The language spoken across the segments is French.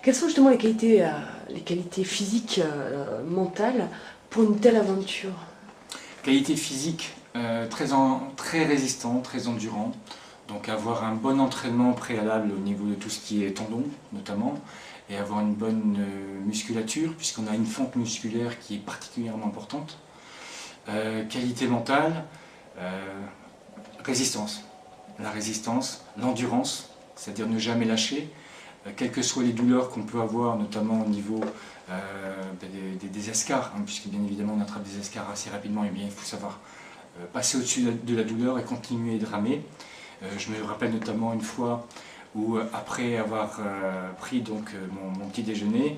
Quelles sont justement les qualités physiques, mentales pour une telle aventure? Qualité physique, très résistant, très endurant. Donc avoir un bon entraînement préalable au niveau de tout ce qui est tendons notamment, et avoir une bonne musculature, puisqu'on a une fonte musculaire qui est particulièrement importante. Qualité mentale, résistance. La résistance, l'endurance, c'est-à-dire ne jamais lâcher, quelles que soient les douleurs qu'on peut avoir, notamment au niveau des escars, hein, puisque bien évidemment on attrape des escars assez rapidement, et bien il faut savoir passer au-dessus de la douleur et continuer de ramer. Je me rappelle notamment une fois où, après avoir pris donc, mon petit déjeuner,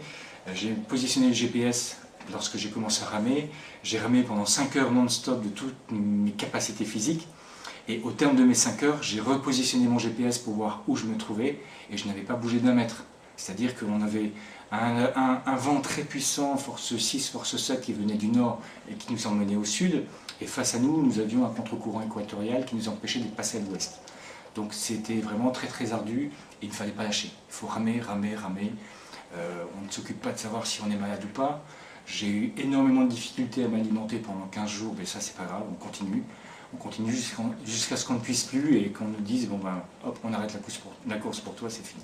j'ai positionné le GPS lorsque j'ai commencé à ramer. J'ai ramé pendant 5 heures non-stop de toutes mes capacités physiques. Et au terme de mes 5 heures, j'ai repositionné mon GPS pour voir où je me trouvais et je n'avais pas bougé d'un mètre. C'est-à-dire qu'on avait un vent très puissant, force 6, force 7, qui venait du nord et qui nous emmenait au sud. Et face à nous, nous avions un contre-courant équatorial qui nous empêchait de passer à l'ouest. Donc c'était vraiment très très ardu et il ne fallait pas lâcher. Il faut ramer, ramer, ramer. On ne s'occupe pas de savoir si on est malade ou pas. J'ai eu énormément de difficultés à m'alimenter pendant 15 jours, mais ça c'est pas grave, on continue. On continue jusqu'à ce qu'on ne puisse plus et qu'on nous dise bon ben hop, on arrête la course pour toi, c'est fini.